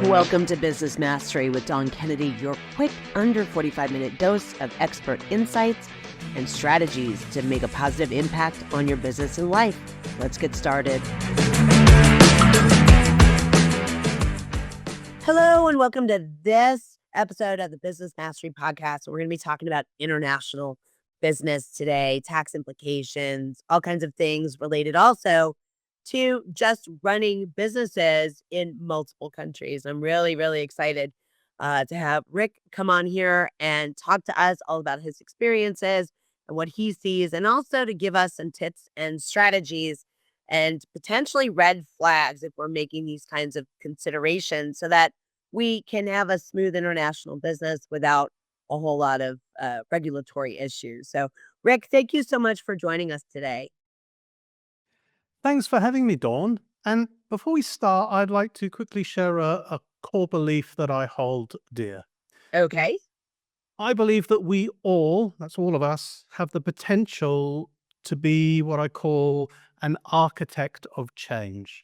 Welcome to Business Mastery with Dawn Kennedy, your quick under 45-minute dose of expert insights and strategies to make a positive impact on your business and life. Let's get started. Hello, and welcome to this episode of the Business Mastery Podcast. We're going to be talking about international business today, tax implications, all kinds of things related also to just running businesses in multiple countries. I'm really, really excited to have Rick come on here and talk to us all about his experiences and what he sees, and also to give us some tips and strategies and potentially red flags if we're making these kinds of considerations so that we can have a smooth international business without a whole lot of regulatory issues. So, Rick, thank you so much for joining us today. Thanks for having me, Dawn. And before we start, I'd like to quickly share a core belief that I hold dear. Okay. I believe that we all, that's all of us, have the potential to be what I call an architect of change.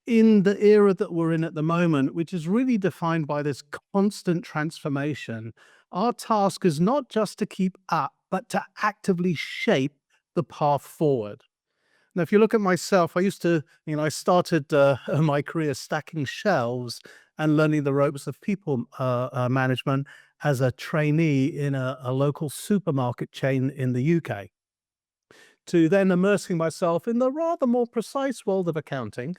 In the era that we're in at the moment, which is really defined by this constant transformation, our task is not just to keep up, but to actively shape the path forward. Now, if you look at myself, I used to, I started my career stacking shelves and learning the ropes of people management as a trainee in a local supermarket chain in the UK, to then immersing myself in the rather more precise world of accounting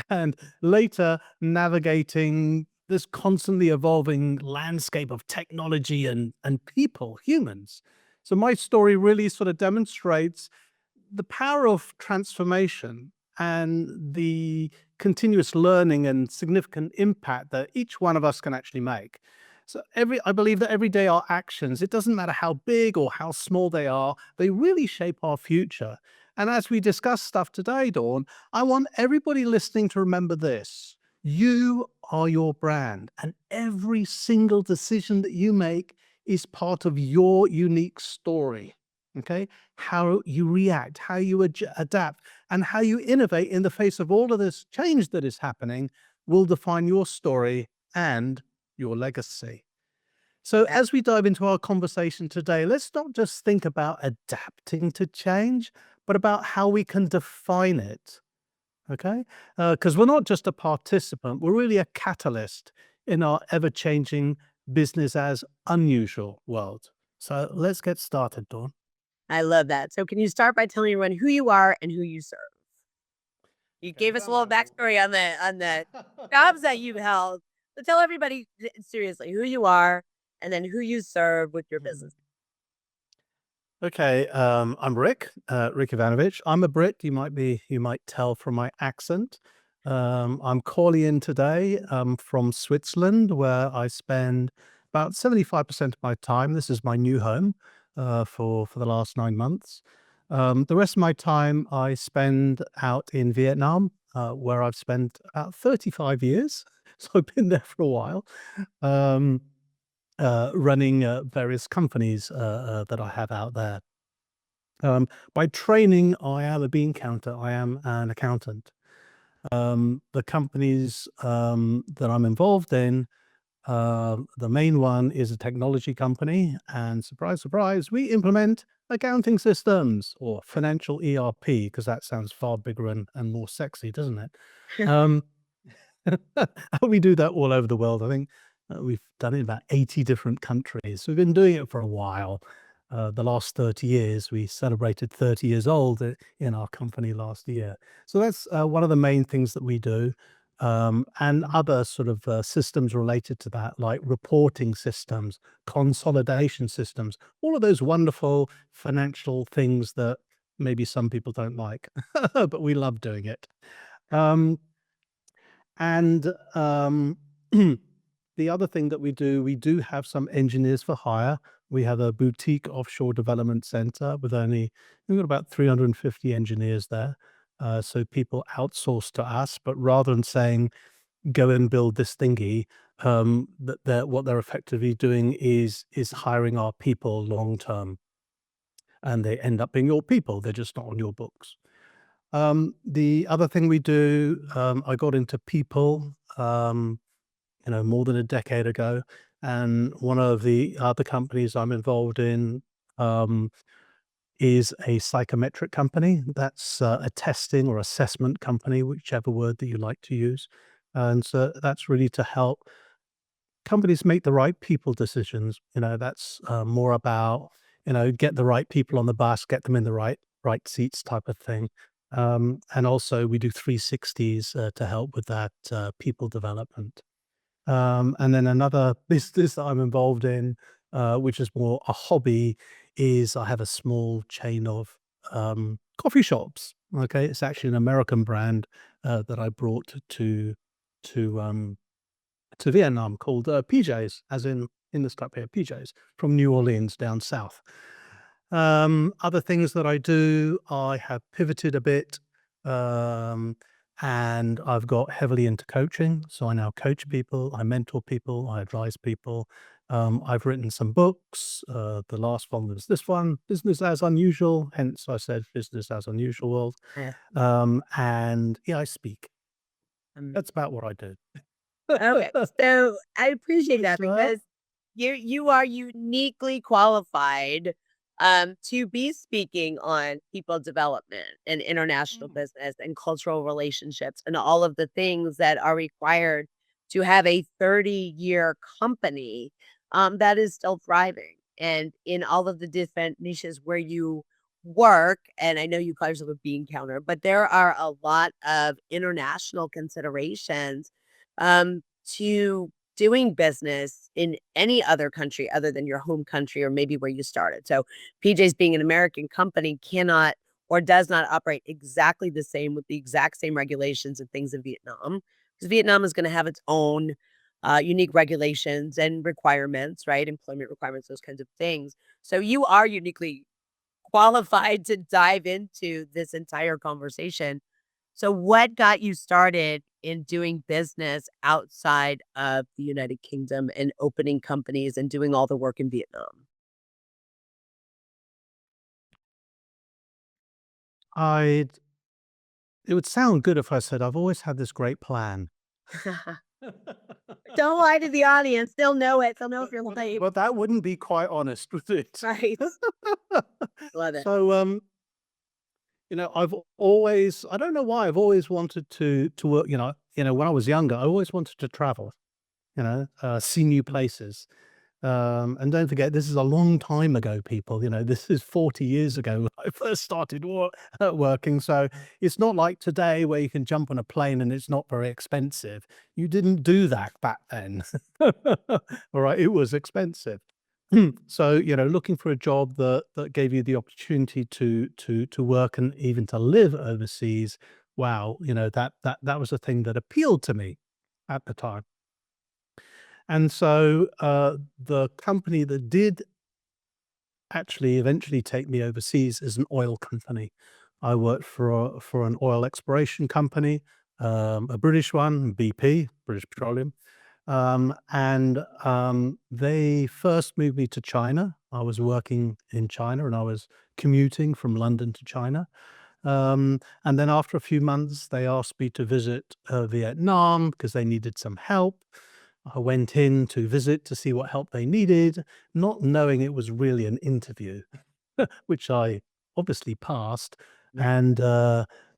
and later navigating this constantly evolving landscape of technology and people, humans. So my story really sort of demonstrates the power of transformation and the continuous learning and significant impact that each one of us can actually make. So I believe that every day our actions, it doesn't matter how big or how small they are, they really shape our future. And as we discuss stuff today, Dawn, I want everybody listening to remember this. You are your brand, and every single decision that you make is part of your unique story. Okay, how you react, how you adapt, and how you innovate in the face of all of this change that is happening will define your story and your legacy. So as we dive into our conversation today, let's not just think about adapting to change, but about how we can define it. Okay, because we're not just a participant, we're really a catalyst in our ever-changing business as unusual world. So let's get started, Dawn. I love that. So can you start by telling everyone who you are and who you serve? You gave us a little backstory on the jobs that you've held. So tell everybody seriously who you are and then who you serve with your business. Okay, I'm Rick Ivanovich. I'm a Brit. You might tell from my accent. I'm calling in today from Switzerland, where I spend about 75% of my time. This is my new home for the last 9 months. The rest of my time I spend out in Vietnam, where I've spent about 35 years. So I've been there for a while. Running various companies that I have out there. By training, I am a bean counter. I am an accountant. The companies that I'm involved in, the main one is a technology company, and surprise, surprise, we implement accounting systems or financial ERP, because that sounds far bigger and more sexy, doesn't it? Um, we do that all over the world. I think we've done it in about 80 different countries. We've been doing it for a while. The last 30 years, we celebrated 30 years old in our company last year. So that's one of the main things that we do. And other sort of systems related to that, like reporting systems, consolidation systems, all of those wonderful financial things that maybe some people don't like, but we love doing it. Um, and the other thing that we do have some engineers for hire. We have a boutique offshore development center with we've got about 350 engineers there. So people outsource to us, but rather than saying, go and build this thingy, what they're effectively doing is hiring our people long term. And they end up being your people. They're just not on your books. The other thing we do, I got into people more than a decade ago. And one of the other companies I'm involved in um, is a psychometric company. That's a testing or assessment company, whichever word that you like to use. And so that's really to help companies make the right people decisions. That's more about, get the right people on the bus, get them in the right seats type of thing. And also we do 360s to help with that people development. And then another business that I'm involved in, which is more a hobby, is I have a small chain of coffee shops. Okay, it's actually an American brand that I brought to to Vietnam called PJs, as in this cup here, PJs from New Orleans down south. Other things that I do, I have pivoted a bit, um, and I've got heavily into coaching. So I now coach people, I mentor people, I advise people. I've written some books. The last one was this one, Business as Unusual. Hence, I said Business as Unusual. Yeah. And yeah, I speak. Um, That's about what I do. okay. So I appreciate that So, because you are uniquely qualified to be speaking on people development and international mm, business and cultural relationships and all of the things that are required to have a 30-year company that is still thriving and in all of the different niches where you work. And I know you call yourself a bean counter, but there are a lot of international considerations to doing business in any other country other than your home country or maybe where you started. So PJ's being an American company cannot or does not operate exactly the same with the exact same regulations and things in Vietnam, because Vietnam is going to have its own unique regulations and requirements, right? Employment requirements, those kinds of things. So you are uniquely qualified to dive into this entire conversation. So what got you started in doing business outside of the United Kingdom and opening companies and doing all the work in Vietnam? I it would sound good if I said I've always had this great plan. Don't lie to the audience. They'll know it. They'll know if But you're but lame. but that wouldn't be quite honest, would it? Right. Love it. So, I've always I don't know why I've always wanted to work, when I was younger, I always wanted to travel, see new places. And don't forget, this is a long time ago, people. This is 40 years ago when I first started working. So it's not like today where you can jump on a plane and it's not very expensive. You didn't do that back then. All right, it was expensive. So, looking for a job that gave you the opportunity to work and even to live overseas. Wow, that was a thing that appealed to me at the time. And so, the company that did actually eventually take me overseas is an oil company. I worked for an oil exploration company, a British one, BP, British Petroleum. And they first moved me to China. I was working in China and I was commuting from London to China. And then after a few months, they asked me to visit Vietnam because they needed some help. I went in to visit to see what help they needed, not knowing it was really an interview, which I obviously passed. Yeah. And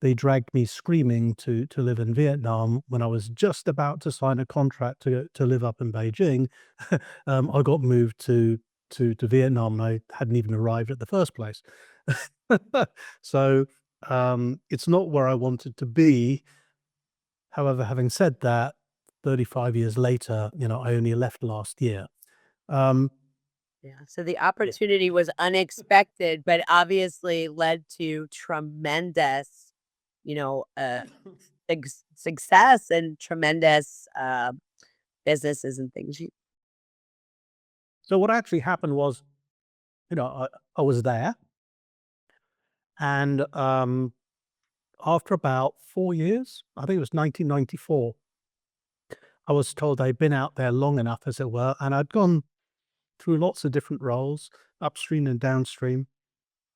they dragged me screaming to live in Vietnam when I was just about to sign a contract to live up in Beijing. I got moved to Vietnam, and I hadn't even arrived at the first place. So it's not where I wanted to be. However, having said that, 35 years later, I only left last year. Um, Yeah. So the Yeah. opportunity was unexpected, but obviously led to tremendous, you know, success and tremendous businesses and things. So what actually happened was, I was there, and after about 4 years, I think it was 1994, I was told I'd been out there long enough, as it were, and I'd gone through lots of different roles, upstream and downstream,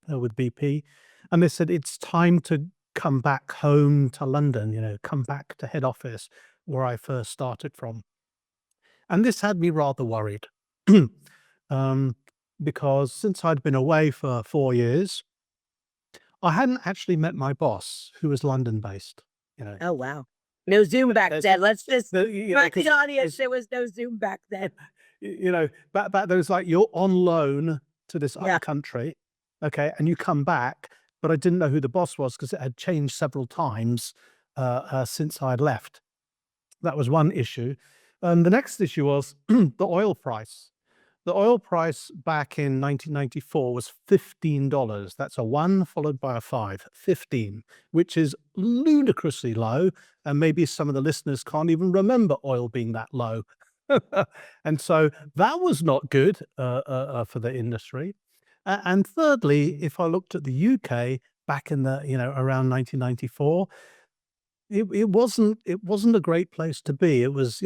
with BP, and they said it's time to come back home to London. Come back to head office where I first started from. And this had me rather worried. um, because since I'd been away for 4 years, I hadn't actually met my boss, who was London based. You know, Oh, wow. No Zoom back there's then. Let's just you know, remind the 'cause audience there was no Zoom back then. back there was like you're on loan to this Yeah. other country, okay, and you come back, but I didn't know who the boss was because it had changed several times since I'd left. That was one issue. The next issue was the oil price. The oil price back in 1994 was $15. That's a 1 followed by a 5, 15, which is ludicrously low, and maybe some of the listeners can't even remember oil being that low. And so that was not good, for the industry. And thirdly, if I looked at the UK back in the, around 1994, it wasn't a great place to be. It was,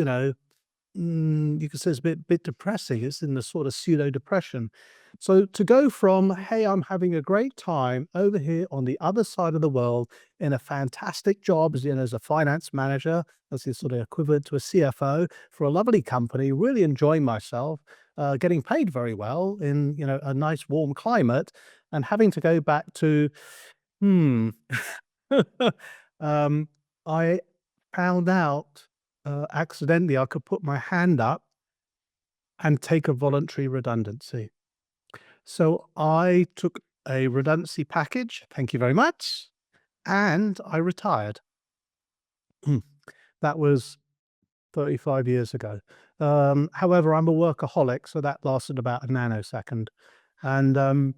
you could say it's a bit depressing. It's in the sort of pseudo depression. So to go from, hey, I'm having a great time over here on the other side of the world in a fantastic job as a finance manager, as the sort of equivalent to a CFO for a lovely company, really enjoying myself, getting paid very well in a nice warm climate, and having to go back to hmm. um, I found out accidentally I could put my hand up and take a voluntary redundancy. So I took a redundancy package, thank you very much, and I retired. That was 35 years ago. However, I'm a workaholic, so that lasted about a nanosecond. And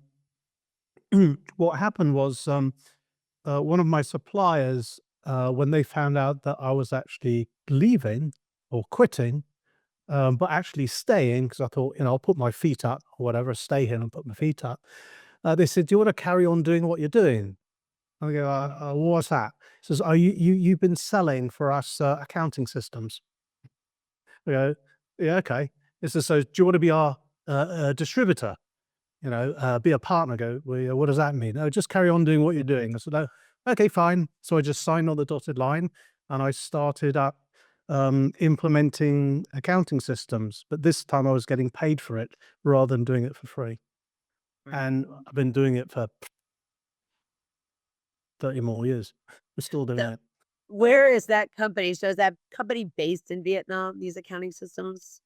what happened was one of my suppliers, when they found out that I was actually leaving or quitting, but actually staying, because I thought, I'll put my feet up or whatever, stay here and put my feet up. They said, "Do you want to carry on doing what you're doing?" I go, "What's that?" He says, "Oh, you've been selling for us accounting systems." I go, "Yeah, okay." He says, "So do you want to be our distributor? Be a partner?" I go, "Well, yeah, what does that mean?" "Oh, just carry on doing what you're doing." I said, "Oh, okay, fine." So I just signed on the dotted line and I started up implementing accounting systems. But this time I was getting paid for it rather than doing it for free. Right. And I've been doing it for 30 more years. We're still doing So, it. where is that company? So, is that company based in Vietnam, these accounting systems?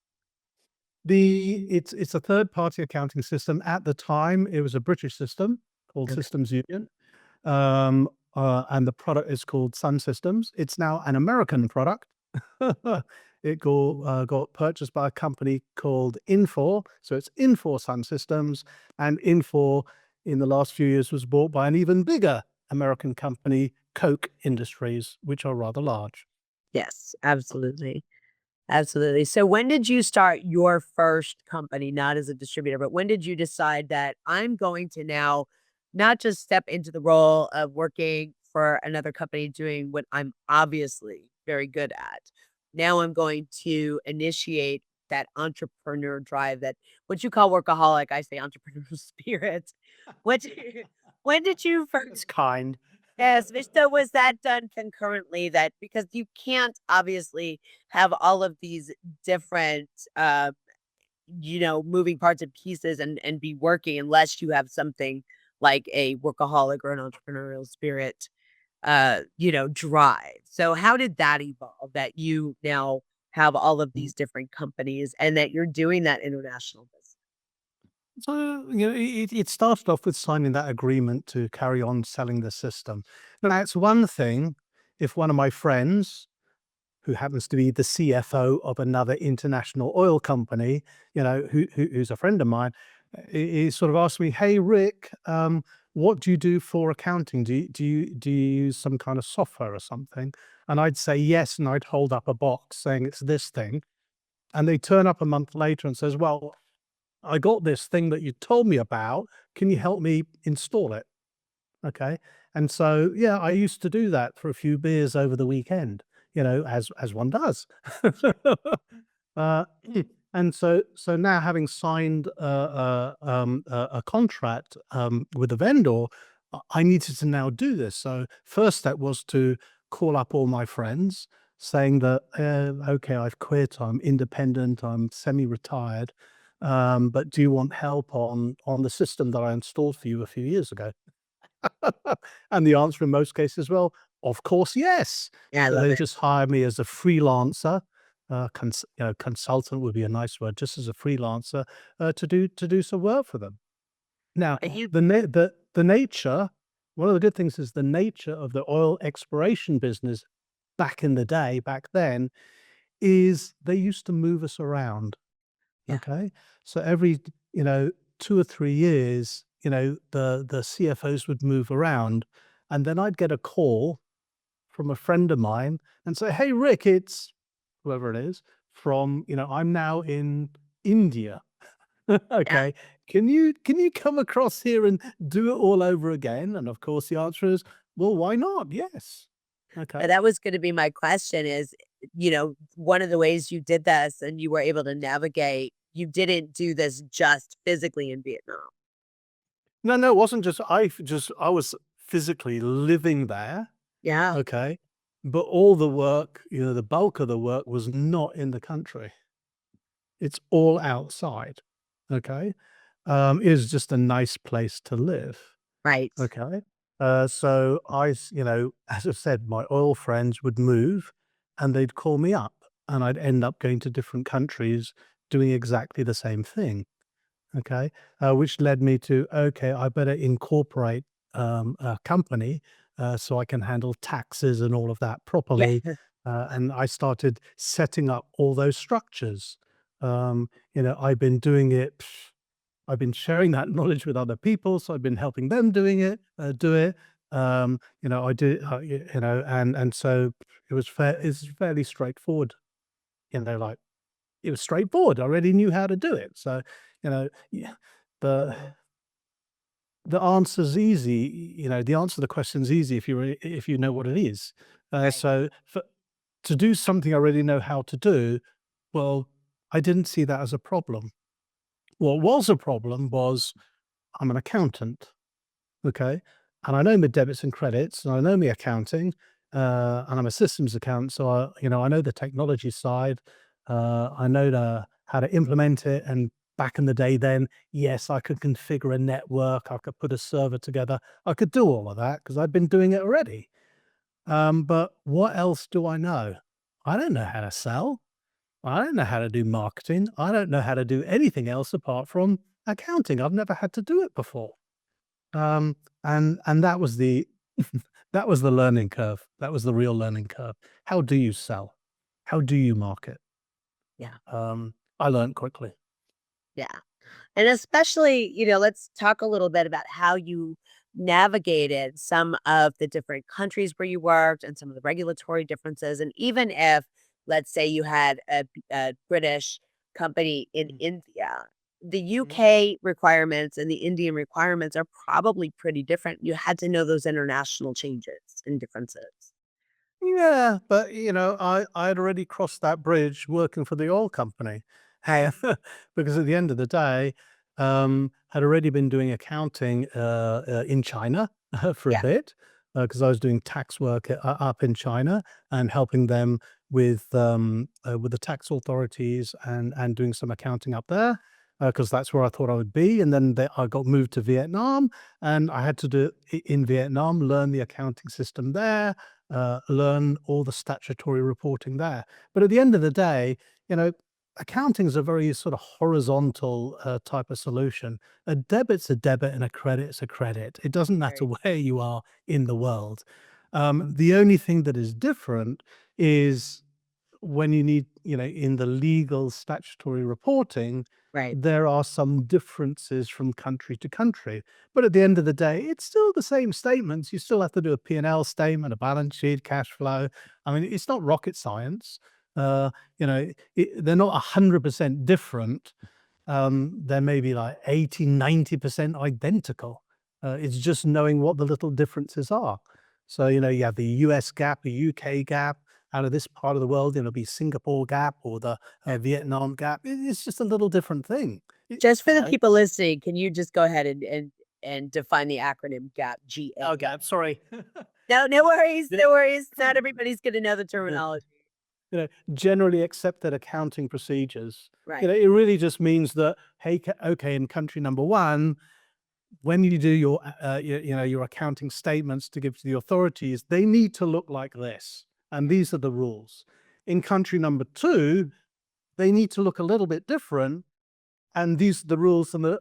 It's a third party accounting system. At the time, it was a British system called Okay. Systems Union. And the product is called Sun Systems. It's now an American product. It got purchased by a company called Infor. So it's Infor Sun Systems. And Infor, in the last few years, was bought by an even bigger American company, Koch Industries, which are rather large. Yes, absolutely. Absolutely. So when did you start your first company, not as a distributor, but when did you decide that I'm going to now not just step into the role of working for another company doing what I'm obviously very good at. Now I'm going to initiate that entrepreneur drive, that what you call workaholic, I say entrepreneur spirit. What when did you It's first? kind. Yes, so was that done concurrently, that because you can't obviously have all of these different, moving parts and pieces and be working unless you have something like a workaholic or an entrepreneurial spirit, drive. So how did that evolve, that you now have all of these different companies and that you're doing that international business? So, it started off with signing that agreement to carry on selling the system. Now, it's one thing if one of my friends, who happens to be the CFO of another international oil company, who's a friend of mine, he sort of asked me, "Hey, Rick, what do you do for accounting? Do you use some kind of software or something?" And I'd say yes, and I'd hold up a box saying it's this thing. And they turn up a month later and says, "Well, I got this thing that you told me about. Can you help me install it?" Okay. And so, yeah, I used to do that for a few beers over the weekend, as one does. uh, and so now having signed a contract with a vendor, I needed to now do this. So first step was to call up all my friends saying that, okay, I've quit, I'm independent, I'm semi-retired, but do you want help on the system that I installed for you a few years ago? And the answer in most cases, well, of course, yes. Yeah, I So love they it. just hired me as a freelancer. Consultant would be a nice word, just as a freelancer, to do some work for them. Now, And you the nature, one of the good things is the nature of the oil exploration business back in the day, back then, is they used to move us around. yeah, Okay, so every, 2 or 3 years, the CFOs would move around, and then I'd get a call from a friend of mine and say, "Hey, Rick, it's whoever it is from, I'm now in India. yeah. Okay, can you come across here and do it all over again?" And of course, the answer is, well, why not? Yes. Okay. That was gonna be my question is, one of the ways you did this and you were able to navigate, you didn't do this just physically in Vietnam. No, no, it wasn't I was physically living there. Yeah, Okay. But all the work, the bulk of the work was not in the country. It's all outside. Okay. It is just a nice place to live. right. Okay. So as I said, my oil friends would move and they'd call me up and I'd end up going to different countries doing exactly the same thing. Okay, which led me to, okay, I better incorporate a company so I can handle taxes and all of that Yeah, properly. And I started setting up all those structures. I've been doing it. I've been sharing that knowledge with other people, so I've been helping them do it. I do, and so it's fairly straightforward. Like it was straightforward. I already knew how to do it. So, yeah, the the answer's easy. The answer to the question's easy if you know what it is. right. So to do something I already know how to do, well, I didn't see that as a problem. What was a problem was I'm an accountant. Okay. And I know my debits and credits, and I know my accounting, and I'm a systems accountant, so I know the technology side. I know how to implement it. And back in the day, then yes, I could configure a network. I could put a server together. I could do all of that because I've been doing it already. But what else do I know? I don't know how to sell. I don't know how to do marketing. I don't know how to do anything else apart from accounting. I've never had to do it before. Um, and that was the that was the learning curve. That was the real learning curve. How do you sell? How do you market? Yeah, I learned quickly. yeah. And especially, let's talk a little bit about how you navigated some of the different countries where you worked and some of the regulatory differences. And even if, let's say, you had a British company in Mm, India, the mhm. UK requirements and the Indian requirements are probably pretty different. You had to know those international changes and differences. Yeah, but I had already crossed that bridge working for the oil company. Hey, because at the end of the day, had already been doing accounting in China for a Yeah. bit because I was doing tax work up in China and helping them with the tax authorities and doing some accounting up there because that's where I thought I would be. And then I got moved to Vietnam, and I had to do in Vietnam, learn the accounting system there, learn all the statutory reporting there. But at the end of the day, you know, accounting is a very sort of horizontal type of solution. A debit's a debit and a credit's a credit. It doesn't matter Right. where you are in the world. The only thing that is different is when you need, in the legal statutory reporting, Right. there are some differences from country to country. But at the end of the day, it's still the same statements. You still have to do a P&L statement, a balance sheet, cash flow. I mean, it's not rocket science. Uh, they're not 100% different. They're maybe like 80, 90% identical. It's just knowing what the little differences are. So, you have the US gap, a UK gap. Out of this part of the world, it'll be Singapore gap or the Yeah. Vietnam gap. It's just a little different thing. Just for You the know? people listening, can you just go ahead and define the acronym GAP, GA? Oh, gap. Sorry. No, no worries, Yeah. no worries. Not everybody's gonna know the Yeah. terminology. generally accepted accounting procedures. Right. It really just means that, hey, okay, in country number one, when you do your accounting statements to give to the authorities, they need to look like this, and these are the rules. In country number two, they need to look a little bit different, and these are the rules, and the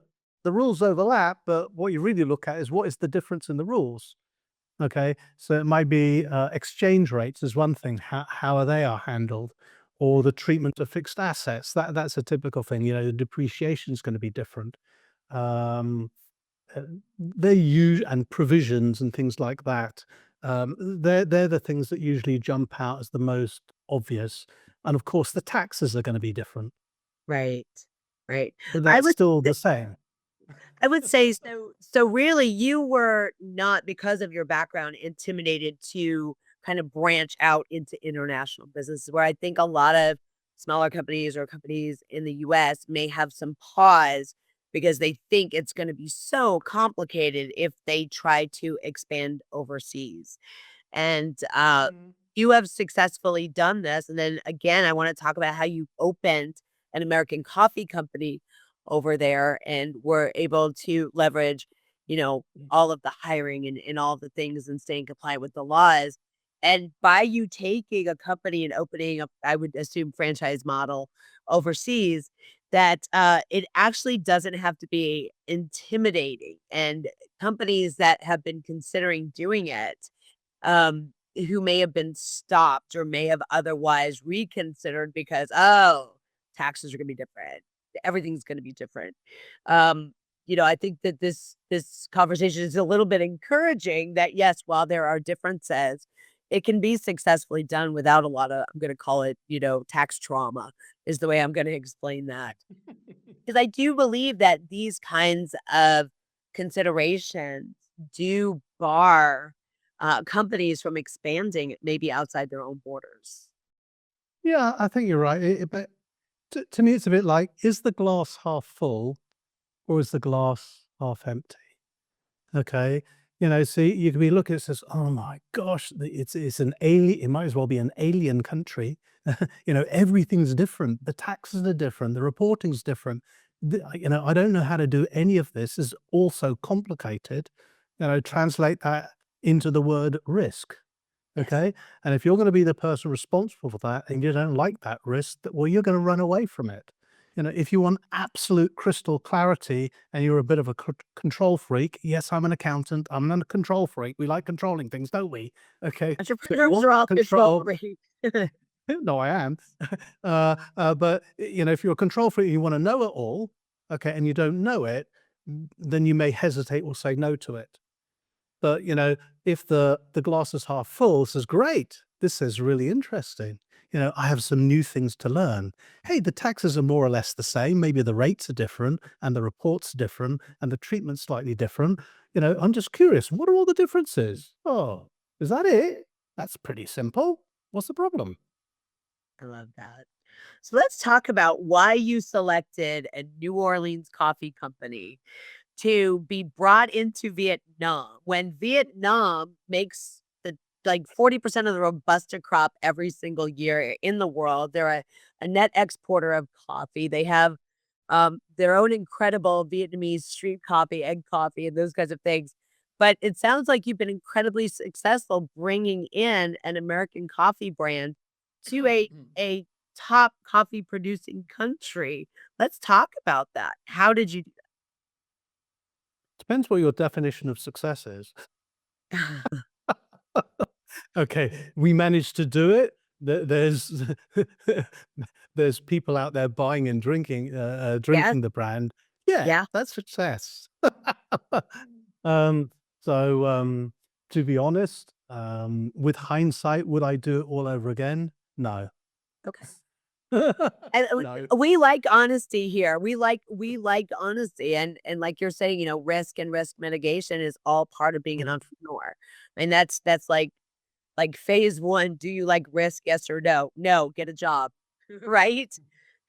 rules overlap, but what you really look at is what is the difference in the rules. Okay, so it might be exchange rates is one thing. How are they are handled, or the treatment of fixed assets. That's a typical thing. The depreciation is going to be different. Um, uh, they use and provisions and things like that. They're the things that usually jump out as the most obvious. And of course, the taxes are going to be different, Right. Right. but I that's would still the same. I would say so really you were not, because of your background, intimidated to kind of branch out into international businesses, where I think a lot of smaller companies or companies in the US may have some pause because they think it's going to be so complicated if they try to expand overseas. And you have successfully done this. And then again, I want to talk about how you opened an American coffee company over there and were able to leverage, all of the hiring and all the things and staying compliant with the laws. And by you taking a company and opening up, I would assume, franchise model overseas, that it actually doesn't have to be intimidating. And companies that have been considering doing it, who may have been stopped or may have otherwise reconsidered because, oh, taxes are gonna be different. Everything's gonna be different. Um, I think that this conversation is a little bit encouraging that yes, while there are differences, it can be successfully done without a lot of, I'm gonna call it, tax trauma is the way I'm gonna explain that. Because I do believe that these kinds of considerations do bar, companies from expanding maybe outside their own borders. Yeah, I think you're right. But to me, it's a bit like, is the glass half full or is the glass half empty? Okay. So you could be looking at this, oh my gosh, it's an alien, it might as well be an alien country. Everything's different. The taxes are different, the reporting's different. I don't know how to do any of this. Is also complicated. Translate that into the word risk. Yes. Okay. And if you're going to be the person responsible for that and you don't like that risk, well, you're going to run away from it. If you want absolute crystal clarity and you're a bit of a control freak, yes, I'm an accountant. I'm not a control freak. We like controlling things, don't we? Okay. So if you Entrepreneurs want are all control control, freaks. no, I am. But if you're a control freak, and you want to know it all, okay, and you don't know it, then you may hesitate or say no to it. But, if the glass is half full, says, "Great, this is really interesting. I have some new things to learn. Hey, the taxes are more or less the same. Maybe the rates are different and the reports are different and the treatment's slightly different. I'm just curious, what are all the differences? Oh, is that it? That's pretty simple. What's the problem?" I love that. So let's talk about why you selected a New Orleans coffee company to be brought into Vietnam when Vietnam makes the like 40% of the robusta crop every single year in the world. They're a net exporter of coffee. They have their own incredible Vietnamese street coffee, egg coffee, and those kinds of things. But it sounds like you've been incredibly successful bringing in an American coffee brand to a top coffee producing country. Let's talk about that. How did you do Depends what your definition of success is. that? Okay, we managed to do it. There's there's people out there buying and Yeah, drinking the brand. Yeah, yeah. that's success. Um, so, to be honest, with hindsight, would I do it all over again? No. Okay. And No. we like honesty here. We like honesty, and like you're saying, risk and risk mitigation is all part of being an Mhm. entrepreneur. And that's like phase 1, do you like risk? Yes or no? No, get a job. Right?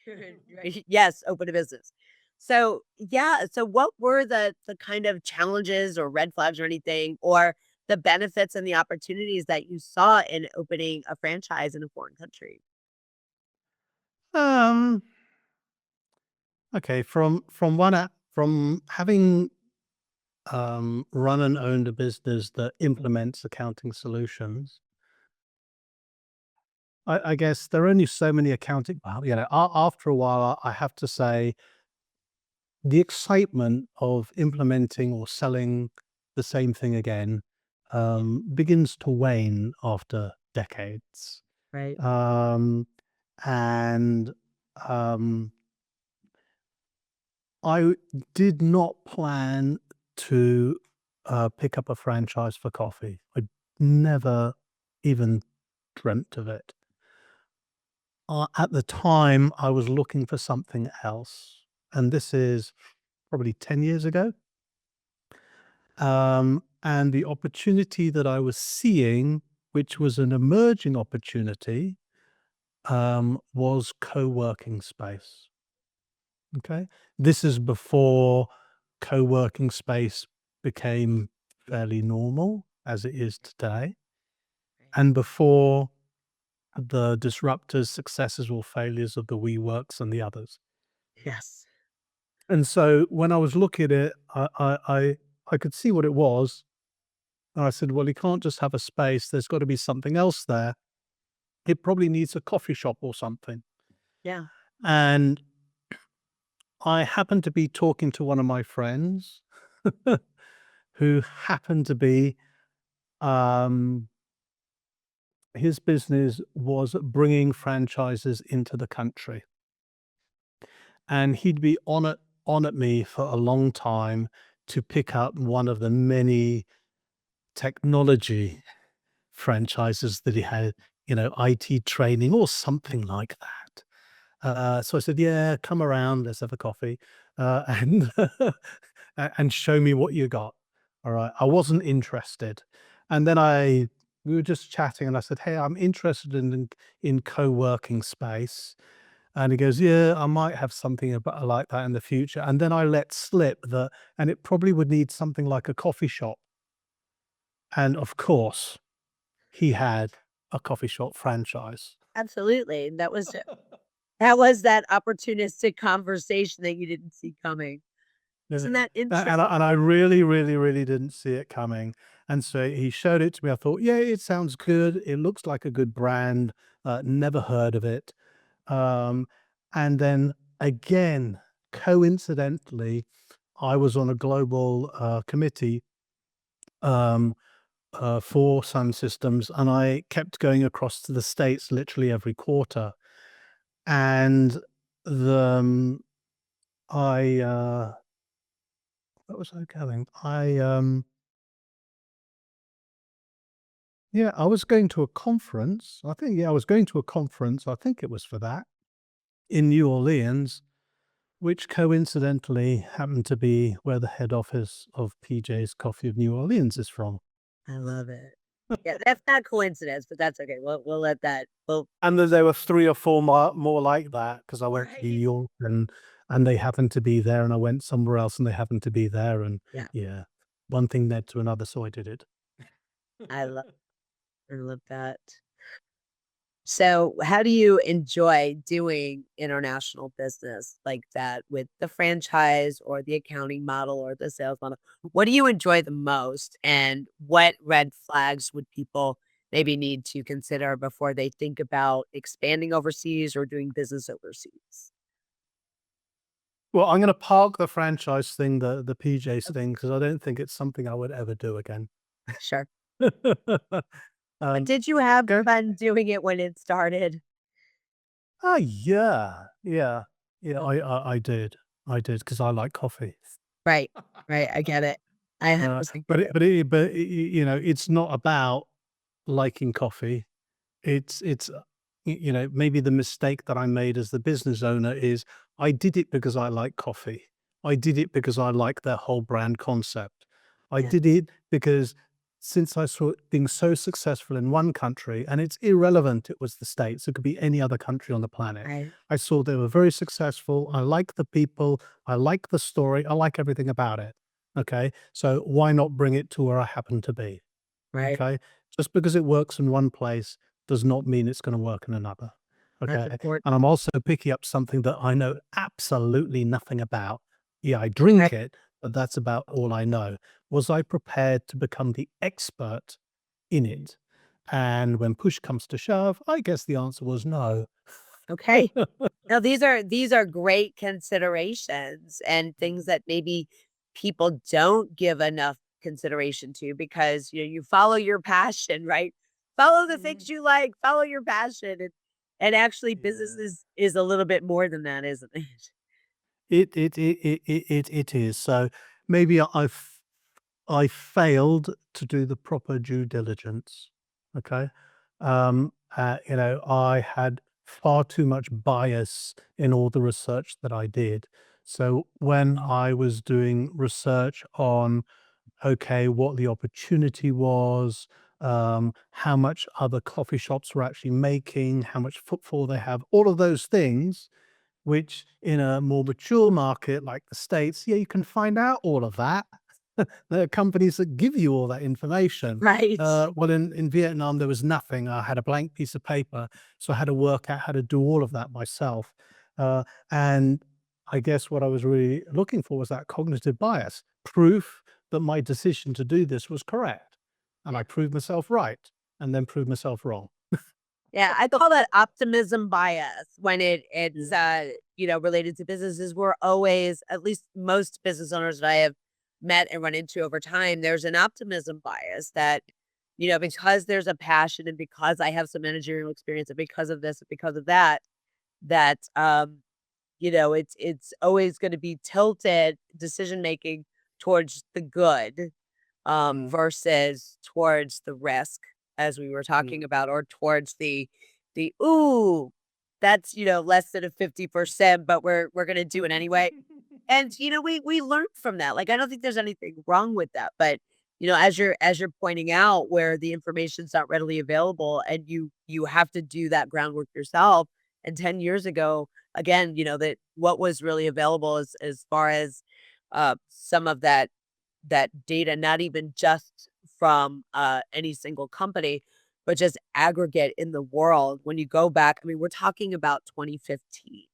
Right. Yes, open a business. So, yeah, so what were the kind of challenges or red flags or anything, or the benefits and the opportunities that you saw in opening a franchise in a foreign country? Um, okay, from having run and owned a business that implements accounting solutions, I guess there are only so many accounting. Well, after a while, I have to say the excitement of implementing or selling the same thing again begins to wane after decades. Right. Um, and um, I did not plan to pick up a franchise for coffee. I never even dreamt of it. At the time, I was looking for something else. And this is probably 10 years ago. And the opportunity that I was seeing, which was an emerging opportunity, was co-working space. Okay. This is before co-working space became fairly normal as it is today, Right. and before the disruptors, successes or failures of the WeWorks and the others. Yes. And so when I was looking at it, I could see what it was. And I said, well, you can't just have a space. There's got to be something else there. It probably needs a coffee shop or something. Yeah. And I happened to be talking to one of my friends who happened to be, um, his business was bringing franchises into the country. And he'd be on at me for a long time to pick up one of the many technology franchises that he had, IT training or something like that. So I said, "Yeah, come around, let's have a coffee, and and show me what you got." All right. I wasn't interested. And then we were just chatting and I said, "Hey, I'm interested in co-working space." And he goes, "Yeah, I might have something about like that in the future." And then I let slip that, and it probably would need something like a coffee shop. And of course, he had a coffee shop franchise. Absolutely. That was that opportunistic conversation that you didn't see coming. Yeah. Isn't that And interesting? I really, really, really didn't see it coming. And so he showed it to me. I thought, yeah, it sounds good. It looks like a good brand. Never heard of it. Um, and then again, coincidentally, I was on a global committee um, for Sun Systems, and I kept going across to the States literally every quarter. And the I what was I going? Yeah, I was going to a conference. I think, yeah, I was going to a conference. I think it was for that in New Orleans, which coincidentally happened to be where the head office of PJ's Coffee of New Orleans is from. I love it. Yeah, that's not coincidence, but that's okay. We'll let that. Well, And there were 3 or 4 more like that because I went to New right. York and they happened to be there, and I went somewhere else and they happened to be there, and Yeah, yeah, one thing led to another, so I did it. I love I love that. So, how do you enjoy doing international business like that with the franchise or the accounting model or the sales model? What do you enjoy the most? And what red flags would people maybe need to consider before they think about expanding overseas or doing business overseas? Well, I'm gonna park the franchise thing, the PJs Oh, thing, because I don't think it's something I would ever do again. sure. But Um, did you have go fun doing it when it started? yeah, yeah, yeah, Oh, I did, because I like coffee. right, right. I get it. I Uh, 100% but get it it. but it but, it's not about liking coffee. It's maybe the mistake that I made as the business owner is I did it because I like coffee. I did it because I like their whole brand concept. I Yeah, did it because since I saw it being so successful in one country, and it's irrelevant, it was the States, it could be any other country on the planet. right, I saw they were very successful. I like the people, I like the story, I like everything about it. Okay. So why not bring it to where I happen to be? right. Okay. Just because it works in one place does not mean it's going to work in another. That's Okay. And important. I'm also picking up something that I know absolutely nothing about. Yeah, I drink Right. it, but that's about all I know. Was I prepared to become the expert in it? And when push comes to shove, I guess the answer was no. Okay. Now these are great considerations and things that maybe people don't give enough consideration to because you follow your passion, right? Follow the things Mhm. you like, follow your passion and actually business Yeah. is a little bit more than that, isn't it? It is. So maybe I failed to do the proper due diligence. Okay. I had far too much bias in all the research that I did. So when I was doing research on, okay, what the opportunity was, how much other coffee shops were actually making, how much footfall they have, all of those things, which in a more mature market like the States, yeah, you can find out all of that. There are companies that give you all that information. Right. Well, in Vietnam, there was nothing. I had a blank piece of paper, so I had to work out how to do all of that myself. And I guess what I was really looking for was that cognitive bias, proof that my decision to do this was correct. And I proved myself right and then proved myself wrong. Yeah, I call that optimism bias when it's, Yeah. related to businesses. We're always at least most business owners that I have met and run into over time, there's an optimism bias that, because there's a passion and because I have some managerial experience and because of this and because of that, that, it's always gonna be tilted decision making towards the good Mm, versus towards the risk, as we were mm. talking about, or towards the ooh, that's less than a 50%, but we're gonna do it anyway. And we learn from that. Like I don't think there's anything wrong with that, but as you're pointing out, where the information's not readily available, and you have to do that groundwork yourself. And 10 years ago, again, that what was really available as far as some of that data, not even just from, any single company, but just aggregate in the world. When you go back, I mean, we're talking about 2015,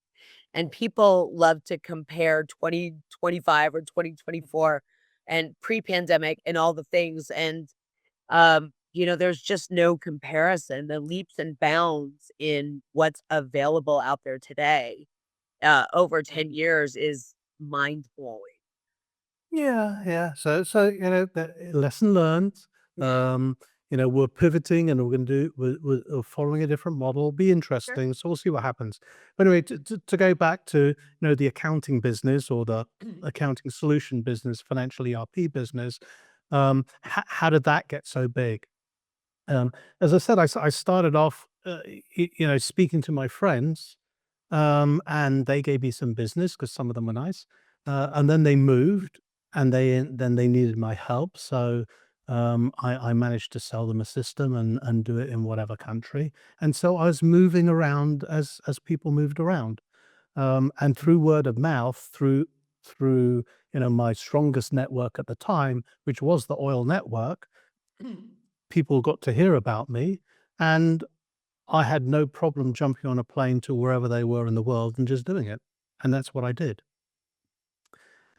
and people love to compare 2025 or 2024 and pre-pandemic and all the things, and, there's just no comparison. The leaps and bounds in what's available out there today, over 10 years is mind-blowing. Yeah, yeah. So, that lesson learned. Yeah. Um, we're pivoting and we're following a different model. Be Sure. interesting. So we'll see what happens. But anyway, to go back to the accounting business or the accounting solution business, financial ERP business, how did that get so big? Um, as I said, I started off, speaking to my friends, and they gave me some business because some of them were nice. And then they moved, and then they needed my help. So I managed to sell them a system and do it in whatever country. And so I was moving around as people moved around, and through word of mouth, through my strongest network at the time, which was the oil network, people got to hear about me, and I had no problem jumping on a plane to wherever they were in the world and just doing it, and that's what I did.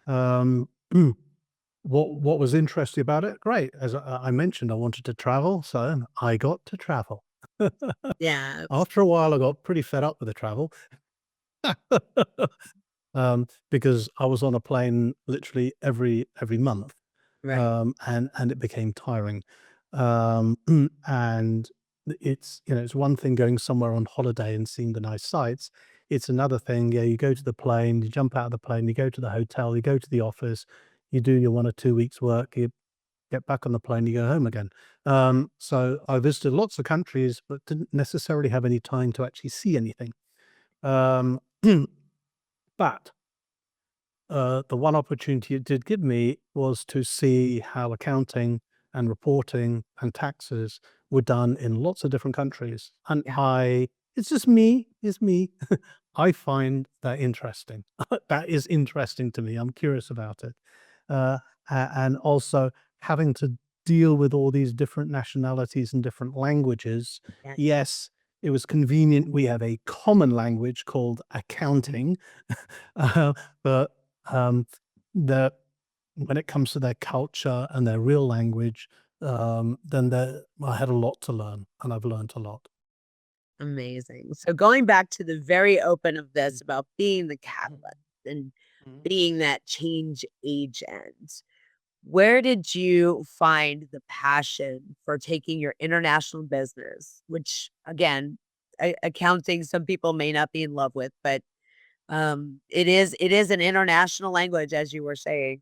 Um, what was interesting about it? Great, as I mentioned, I wanted to travel, so I got to travel. Yeah. After a while, I got pretty fed up with the travel, because I was on a plane literally every month. Right. And it became tiring. And it's one thing going somewhere on holiday and seeing the nice sights. It's another thing, yeah, you go to the plane, you jump out of the plane, you go to the hotel, you go to the office, you do your 1 or 2 weeks work, you get back on the plane, you go home again. So I visited lots of countries, but didn't necessarily have any time to actually see anything. Um, but the one opportunity it did give me was to see how accounting and reporting and taxes were done in lots of different countries. And Yeah. it's just me, it's me. I find that interesting. That is interesting to me. I'm curious about it. Uh, and also having to deal with all these different nationalities and different languages. Yeah. Yes, it was convenient we have a common language called accounting, uh, but the when it comes to their culture and their real language, then I had a lot to learn, and I've learned a lot. Amazing. So going back to the very open of this about being the catalyst and Mhm. being that change agent, where did you find the passion for taking your international business, which again, accounting, some people may not be in love with, but it is an international language, as you were saying.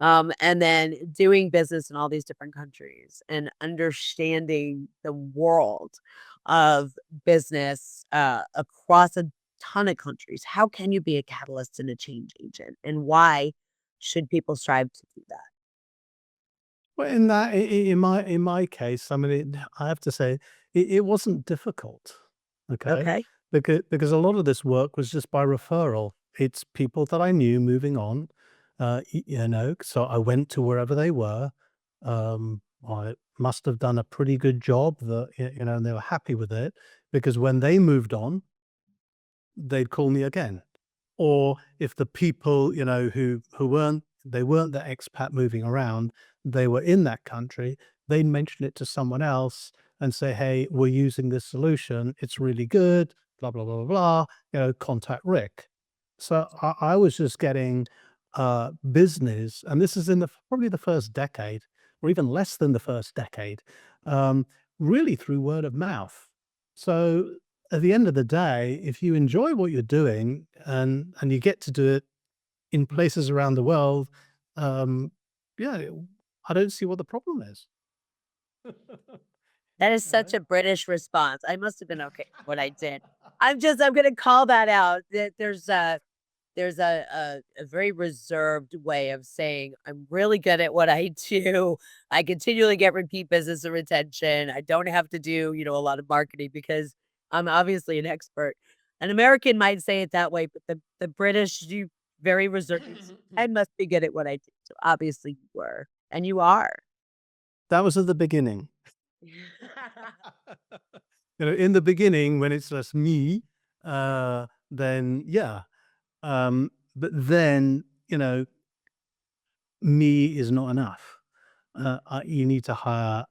And then doing business in all these different countries and understanding the world of business across a ton of countries. How can you be a catalyst and a change agent? And why should people strive to do that? Well, in that in my case, I mean, I have to say it wasn't difficult, okay? Okay. Because a lot of this work was just by referral. It's people that I knew moving on, so I went to wherever they were. I must have done a pretty good job that, and they were happy with it because when they moved on, they'd call me again. Or if the people, who weren't the expat moving around, they were in that country, they'd mention it to someone else and say, "Hey, we're using this solution. It's really good, blah, blah, blah, blah, blah, contact Rick." So I was just getting business, and this is in probably the first decade, or even less than the first decade, um, really through word of mouth. So at the end of the day, if you enjoy what you're doing and you get to do it in places around the world, um, yeah, I don't see what the problem is. That is such Right? a British response. I must have been okay with what I did. I'm gonna call that out. There's a very reserved way of saying, "I'm really good at what I do. I continually get repeat business and retention. I don't have to do, a lot of marketing because I'm obviously an expert." An American might say it that way, but the British, you very reserved. I must be good at what I do. So obviously you were, and you are. That was at the beginning. In the beginning, when it's just me, then yeah. But then, me is not enough. You need to hire,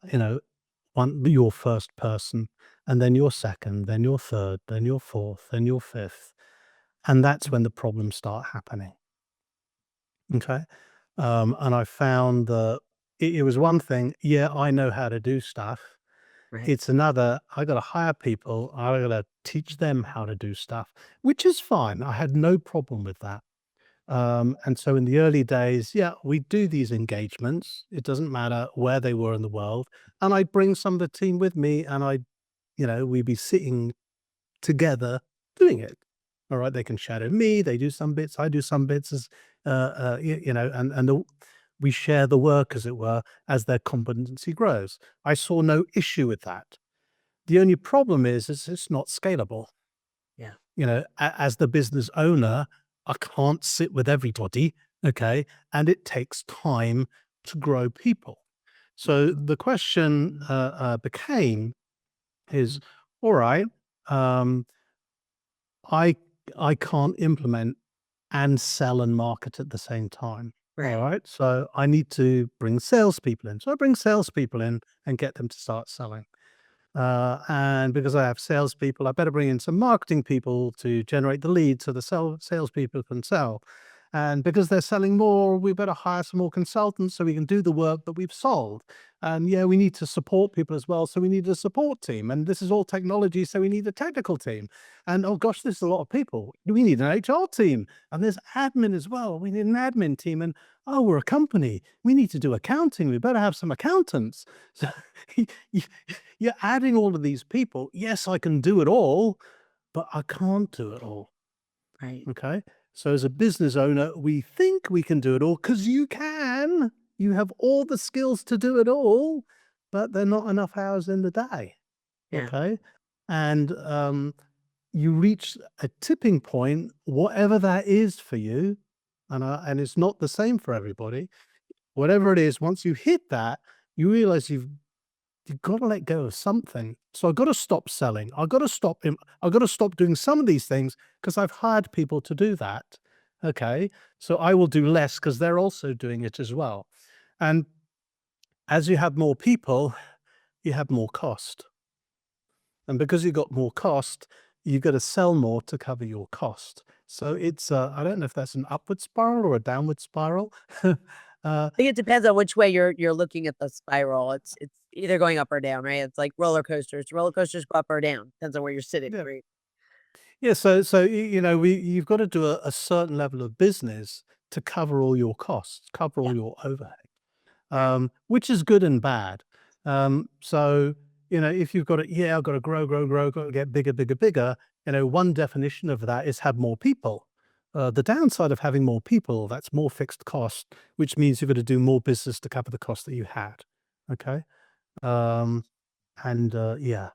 your first person, and then your second, then your third, then your fourth, then your fifth. And that's when the problems start happening. Okay. And I found that it was one thing, yeah, I know how to do stuff. Right. It's another, I got to hire people, I got to teach them how to do stuff, which is fine. I had no problem with that. And so in the early days, yeah, we do these engagements. It doesn't matter where they were in the world. And I bring some of the team with me and we'd be sitting together doing it. All right. They can shadow me. They do some bits. I do some bits we share the work, as it were, as their competency grows. I saw no issue with that. The only problem is it's not scalable. Yeah. As the business owner, I can't sit with everybody, okay? And it takes time to grow people. So the question became is, all right, um, I I can't implement and sell and market at the same time. All Right. right, so I need to bring salespeople in. So I bring salespeople in and get them to start selling. And because I have salespeople, I better bring in some marketing people to generate the leads so the salespeople can sell. And because they're selling more, we better hire some more consultants so we can do the work that we've sold. And yeah, we need to support people as well. So we need a support team. And this is all technology. So we need a technical team. And oh gosh, there's a lot of people. We need an HR team. And there's admin as well. We need an admin team. And oh, we're a company. We need to do accounting. We better have some accountants. So you're adding all of these people. Yes, I can do it all, but I can't do it all. Right. Okay. So as a business owner, we think we can do it all because you can. You have all the skills to do it all, but there are not enough hours in the day. Yeah. Okay. And you reach a tipping point, whatever that is for you, and it's not the same for everybody. Whatever it is, once you hit that, you realize you've you've got to let go of something. So I've got to stop selling. I've got to I've got to stop doing some of these things because I've hired people to do that. Okay. So I will do less because they're also doing it as well. And as you have more people, you have more cost. And because you've got more cost, you've got to sell more to cover your cost. So it's, I don't know if that's an upward spiral or a downward spiral. uh, I think it depends on which way you're looking at the spiral. It's either going up or down, right? It's like roller coasters. Roller coasters go up or down. Depends on where you're sitting, yeah. right? Yeah. You know, you've got to do a certain level of business to cover all your costs, cover Yeah. all your overhead. Right. Which is good and bad. So, you know, if you've got to, yeah, I've got to grow, got to get bigger, bigger, bigger. You know, one definition of that is have more people. The downside of having more people, that's more fixed cost, which means you've got to do more business to cover the cost that you had. Okay. Um, yeah,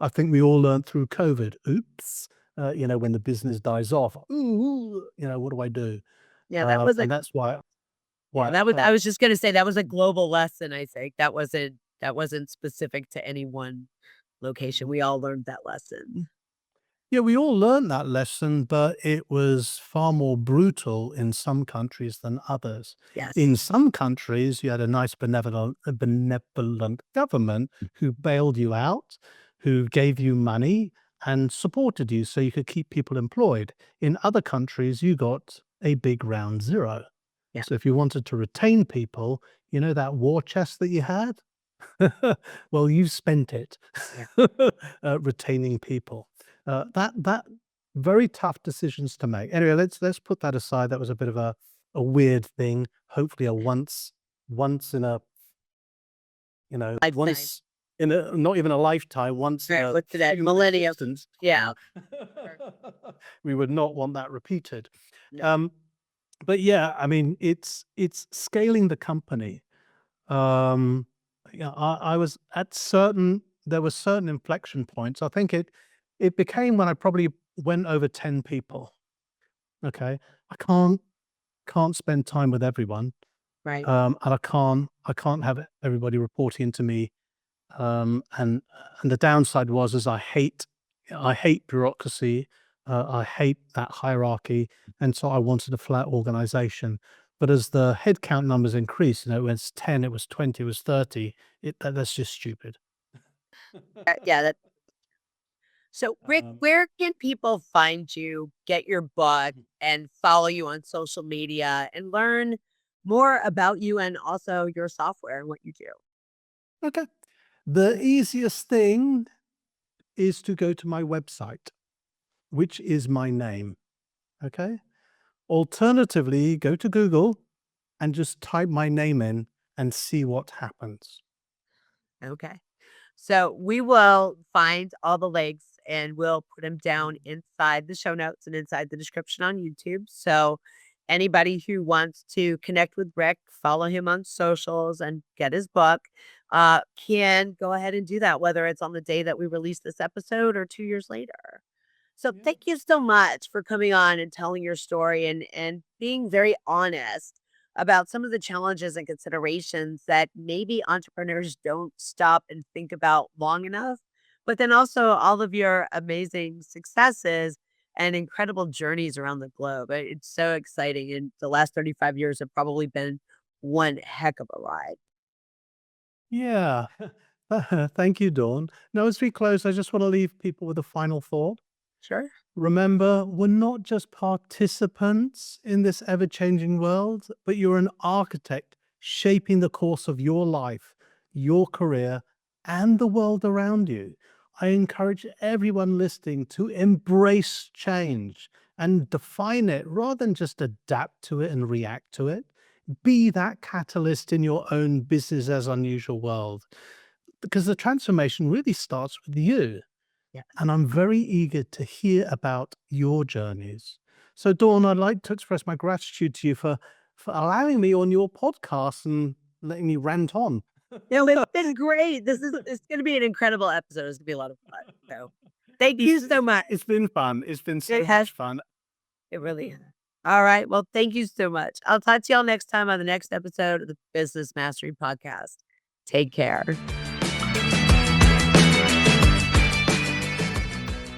I think we all learned through COVID. Oops. You know, when the business dies off, ooh, you know, what do I do? Yeah, that was a And that's why, yeah, why, that was uh, I was just gonna say that was a global lesson, I think. That wasn't specific to any one location. We all learned that lesson. Yeah, we all learned that lesson, but it was far more brutal in some countries than others. Yes. In some countries, you had a nice benevolent government who bailed you out, who gave you money and supported you so you could keep people employed. In other countries, you got a big round zero. Yeah. So if you wanted to retain people, you know that war chest that you had? Well, you've spent it Yeah. retaining people. That very tough decisions to make. Anyway, let's put that aside. That was a bit of a weird thing. Hopefully, a once in a Lifetime. once in a not even a lifetime. Once in Right, a what's that? human Millennium. existence. Yeah. Sure. We would not want that repeated. No. Um, but yeah, I mean, it's scaling the company. Um, yeah, I was at certain there were certain inflection points. I think it became when I probably went over 10 people. Okay. I can't spend time with everyone. Right. And I can't have everybody reporting to me. And the downside was is I hate bureaucracy. I hate that hierarchy. And so I wanted a flat organization. But as the headcount numbers increased, you know, it was 10, it was 20, it was 30, that's just stupid. Yeah, that so Rick, Um, where can people find you, get your book, and follow you on social media and learn more about you and also your software and what you do? okay. The easiest thing is to go to my website, which is my name. Okay. Alternatively, go to Google and just type my name in and see what happens. Okay. So we will find all the links and we'll put them down inside the show notes and inside the description on YouTube. So anybody who wants to connect with Rick, follow him on socials and get his book, can go ahead and do that, whether it's on the day that we release this episode or 2 years later. So Yeah. thank you so much for coming on and telling your story and being very honest about some of the challenges and considerations that maybe entrepreneurs don't stop and think about long enough. But then also all of your amazing successes and incredible journeys around the globe. It's so exciting. And the last 35 years have probably been one heck of a ride. Yeah. Thank you, Dawn. Now, as we close, I just want to leave people with a final thought. Sure. Remember, we're not just participants in this ever changing world, but you're an architect shaping the course of your life, your career, and the world around you. I encourage everyone listening to embrace change and define it rather than just adapt to it and react to it. Be that catalyst in your own business as unusual world because the transformation really starts with you. Yeah. And I'm very eager to hear about your journeys. So, Dawn, I'd like to express my gratitude to you for allowing me on your podcast and letting me rant on. No, it's been great. It's going to be an incredible episode. It's going to be a lot of fun. So thank you so much. It's been fun. It's been It so has much fun. It really is. All right. Well, thank you so much. I'll talk to y'all next time on the next episode of the Business Mastery Podcast. Take care.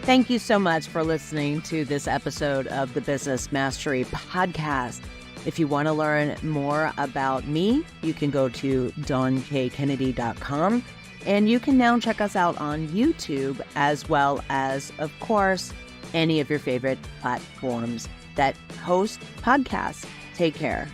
Thank you so much for listening to this episode of the Business Mastery Podcast. If you want to learn more about me, you can go to DawnKKennedy.com, and you can now check us out on YouTube, as well as, of course, any of your favorite platforms that host podcasts. Take care.